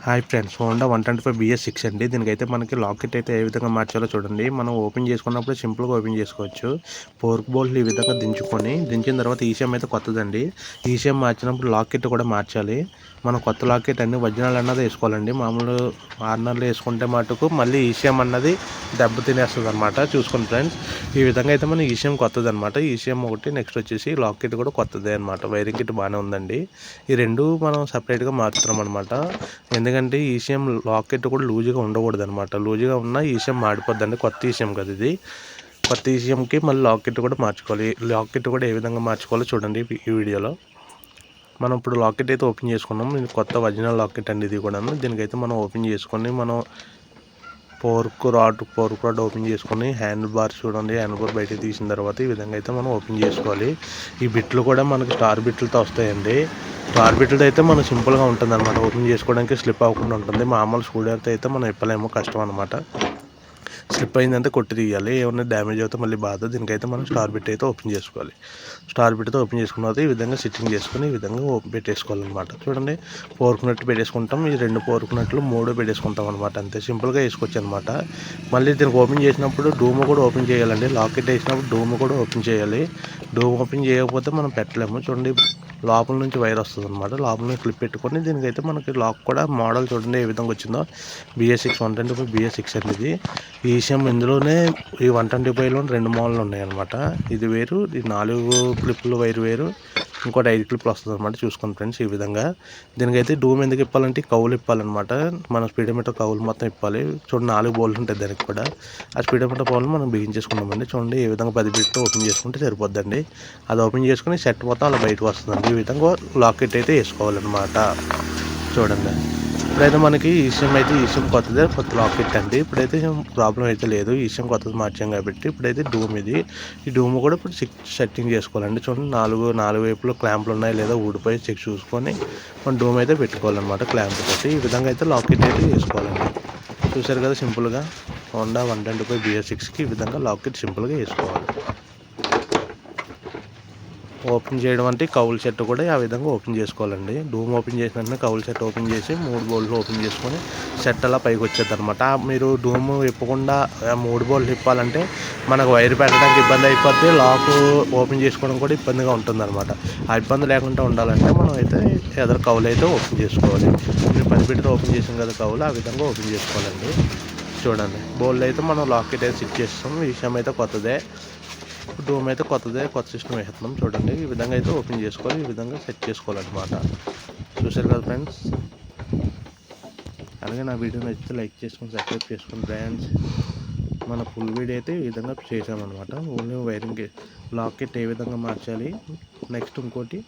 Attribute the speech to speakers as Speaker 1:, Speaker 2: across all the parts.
Speaker 1: Hi friends, Honda 125 BS6 అండి. దీనికైతే మనకి లాకెట్ అయితే ఏ విధంగా మార్చాలో చూడండి. మనం ఓపెన్ చేసుకున్నప్పుడు సింపుల్గా ఓపెన్ చేసుకోవచ్చు. పోర్క్ బోల్ట్లు ఈ విధంగా దించిన తర్వాత ఈసీఎం అయితే కొత్తదండి. ఈసీఎం మార్చినప్పుడు లాకెట్ కూడా మార్చాలి. మనం కొత్త లాకెట్ అన్ని ఒరిజినల్ అన్నది వేసుకోవాలండి. మామూలు ఆర్నర్లు వేసుకుంటే మటుకు మళ్ళీ ఈసీఎం అన్నది దెబ్బ తినేస్తుంది అనమాట. చూసుకోండి ఫ్రెండ్స్, ఈ విధంగా అయితే మన ఈసీఎం కొత్తది అనమాట. ఈసీఎం ఒకటి, నెక్స్ట్ వచ్చేసి లాకెట్ కూడా కొత్తదే అనమాట. వైరింగ్ కిట్ బాగానే ఉందండి. ఈ రెండు మనం సపరేట్గా మార్చుతున్నాం అనమాట. ఎందుకంటే ఈసీఎం లాకెట్ కూడా లూజుగా ఉండకూడదు అనమాట. లూజుగా ఉన్న ఈసీఎం మాడిపోద్దండి. కొత్త ఈసీఎం కదా ఇది. కొత్త ఈసీఎంకి మళ్ళీ లాకెట్ కూడా మార్చుకోవాలి. లాకెట్ కూడా ఏ విధంగా మార్చుకోవాలో చూడండి ఈ వీడియోలో. మనం ఇప్పుడు లాకెట్ అయితే ఓపెన్ చేసుకున్నాం. ఇది కొత్త ఒరిజినల్ లాకెట్ అండి ఇది కూడా. దీనికైతే మనం ఓపెన్ చేసుకొని మనం పోర్క్ రాడ్ ఓపెన్ చేసుకొని హ్యాండిల్ బార్ చూడండి. హ్యాండిల్ బార్ బయటకు తీసిన తర్వాత ఈ విధంగా అయితే మనం ఓపెన్ చేసుకోవాలి. ఈ బిట్లు కూడా మనకి స్టార్ బిట్లతో వస్తాయండి. స్టార్ బిట్లతో అయితే మనం సింపుల్గా ఉంటుంది అనమాట. ఓపెన్ చేసుకోవడానికి స్లిప్ అవ్వకుండా ఉంటుంది. మామూలు స్క్రూడ్రైవర్తో అయితే మనం ఇప్పలేమో, కష్టం అనమాట. స్లిప్ అయిందంటే కొట్టి తీయాలి. ఏమన్నా డ్యామేజ్ అవుతే మళ్ళీ బాధ. దీనికైతే మనం స్టార్ బిట్ అయితే ఓపెన్ చేసుకోవాలి. స్టార్ బిట్తో ఓపెన్ చేసుకున్న తర్వాత ఈ విధంగా సిట్టింగ్ చేసుకుని ఈ విధంగా పెట్టేసుకోవాలన్నమాట. చూడండి, పోర్క్ నట్టు పెట్టేసుకుంటాం. ఈ 2 పోర్క్ నట్లు 3 పెట్టేసుకుంటాం అనమాట. అంతే సింపుల్గా వేసుకోవచ్చు అనమాట. మళ్ళీ దీనికి ఓపెన్ చేసినప్పుడు డూమ్ కూడా ఓపెన్ చేయాలండి. లాకెట్ వేసినప్పుడు డూమ్ కూడా ఓపెన్ చేయాలి. డూమ్ ఓపెన్ చేయకపోతే మనం పెట్టలేము. చూడండి, లోపల నుంచి వైర్ వస్తుంది అనమాట. లోపల నుంచి క్లిప్ పెట్టుకొని దీనికైతే మనకి లాక్ కూడా మోడల్ చూడండి ఏ విధంగా వచ్చిందో. BS6 125 BS6 అండి ఇది. ఈ విషయం ఇందులోనే ఈ 125లో 2 మోడల్ ఉన్నాయన్నమాట. ఇది వేరు, ఈ 4 క్లిప్పులు వైర్ వేరు, ఇంకోటి 5 క్లిప్లు వస్తుంది అనమాట. చూసుకోండి ఫ్రెండ్స్, ఈ విధంగా. దీనికైతే డూమ్ ఎందుకు ఇప్పాలంటే కౌలు ఇప్పాలన్నమాట. మన స్పీడోమీటర్ కౌలు మొత్తం ఇప్పాలి. చూడండి, 4 బోల్ట్లు ఉంటాయి దానికి కూడా. ఆ స్పీడోమీటర్ కౌలు మనం బిగించేసుకున్నామండి. చూడండి, ఈ విధంగా 10 బిట్తో ఓపెన్ చేసుకుంటే సరిపోద్దండి. అది ఓపెన్ చేసుకుని సెట్ మొత్తం అలా బయటకు వస్తుందండి. ఈ విధంగా లాకెట్ అయితే వేసుకోవాలన్నమాట. చూడండి, ఇప్పుడైతే మనకి ఈసీఎం కొత్తదే, కొత్త లాకెట్ అండి. ఇప్పుడైతే ప్రాబ్లం అయితే లేదు. ఈసీఎం కొత్తది మార్చాం కాబట్టి ఇప్పుడైతే డూమ్ ఇది. ఈ డూమ్ కూడా ఇప్పుడు సెట్టింగ్ చేసుకోవాలండి. చూడండి, 4 వైపులో క్లాంపులు ఉన్నాయి లేదా ఊడిపోయి చెక్ చూసుకొని మనం డూమ్ అయితే పెట్టుకోవాలన్నమాట క్లాంప్ తోటి. ఈ విధంగా అయితే లాకెట్ అయితే వేసుకోవాలండి. చూసారు కదా, సింపుల్గా హోండా 125 BS6కి ఈ విధంగా లాకెట్ సింపుల్గా వేసుకోవాలి. ఓపెన్ చేయడం అంటే కౌలు సెట్ కూడా ఆ విధంగా ఓపెన్ చేసుకోవాలండి. డూమ్ ఓపెన్ చేసిన వెంటనే కౌలు సెట్ ఓపెన్ చేసి 3 బోల్ట్లు ఓపెన్ చేసుకొని సెట్ అలా పైకి వచ్చేది అనమాట. మీరు డూమ్ ఇప్పకుండా 3 బోల్ట్లు ఇప్పాలంటే మనకు వైర్ పెట్టడానికి ఇబ్బంది అయిపోద్ది. లాక్ ఓపెన్ చేసుకోవడం కూడా ఇబ్బందిగా ఉంటుంది అనమాట. ఆ ఇబ్బంది లేకుండా ఉండాలంటే మనం అయితే ఎదరు కౌలు అయితే ఓపెన్ చేసుకోవాలి. మీరు 10 బిట్తో ఓపెన్ చేసాం కదా కౌలు, ఆ విధంగా ఓపెన్ చేసుకోవాలండి. చూడండి, బోల్డ్ అయితే మనం లాకెట్ అయితే సెట్ చేస్తాం. ఈ విషయం అయితే కొత్తదే. డూమ్ అయితే కొత్తదే, కొత్త సిస్టమ్ వేస్తున్నాం. చూడండి, ఈ విధంగా అయితే ఓపెన్ చేసుకోవాలి. ఈ విధంగా సెట్ చేసుకోవాలన్నమాట. చూసారు కదా ఫ్రెండ్స్. అలాగే నా వీడియో నచ్చితే లైక్ చేసుకొని సబ్స్క్రైబ్ చేసుకొని ఫ్రెండ్స్. మన ఫుల్ వీడియో అయితే ఈ విధంగా చేసామన్నమాట. ఓన్లీ వైరింగ్ లాకెట్ ఏ విధంగా మార్చాలి, నెక్స్ట్ ఇంకోటి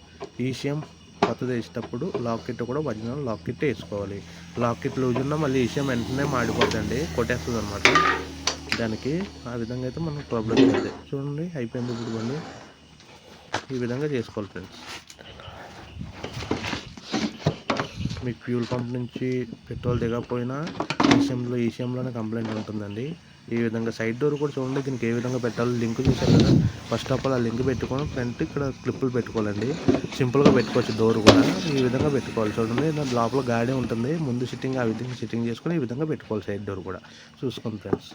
Speaker 1: ఈసీఎం కొత్తది వేసేటప్పుడు లాకెట్ కూడా ఒరిజినల్ లాకెట్ వేసుకోవాలి. లాకెట్ లూజ్ ఉన్నా మళ్ళీ ఈసీఎం వెంటనే మాడిపోద్దండి, కొట్టేస్తుంది అనమాట. దానికి ఆ విధంగా అయితే మనకు ప్రాబ్లం లేదు. చూడండి, అయిపోయింది ఇప్పుడు మళ్ళీ. ఈ విధంగా చేసుకోవాలి ఫ్రెండ్స్. మీకు ఫ్యూల్ పంప్ నుంచి పెట్రోల్ దిగకపోయినా ఈసీఎంలోనే కంప్లైంట్ ఉంటుందండి. ఈ విధంగా సైడ్ డోర్ కూడా చూడండి, దీనికి ఏ విధంగా పెట్టాలి లింక్ చూసారు కదా. ఫస్ట్ ఆఫ్ ఆల్ ఆ లింక్ పెట్టుకొని ఫ్రంట్ ఇక్కడ క్లిప్పులు పెట్టుకోవాలండి. సింపుల్గా పెట్టుకోవచ్చు డోర్ కూడా. ఈ విధంగా పెట్టుకోవాలి. చూడండి, దాని లోపల గాడి ఉంటుంది. ముందు సిట్టింగ్ ఆ విధంగా సిట్టింగ్ చేసుకొని ఈ విధంగా పెట్టుకోవాలి సైడ్ డోర్ కూడా. చూసుకోండి ఫ్రెండ్స్.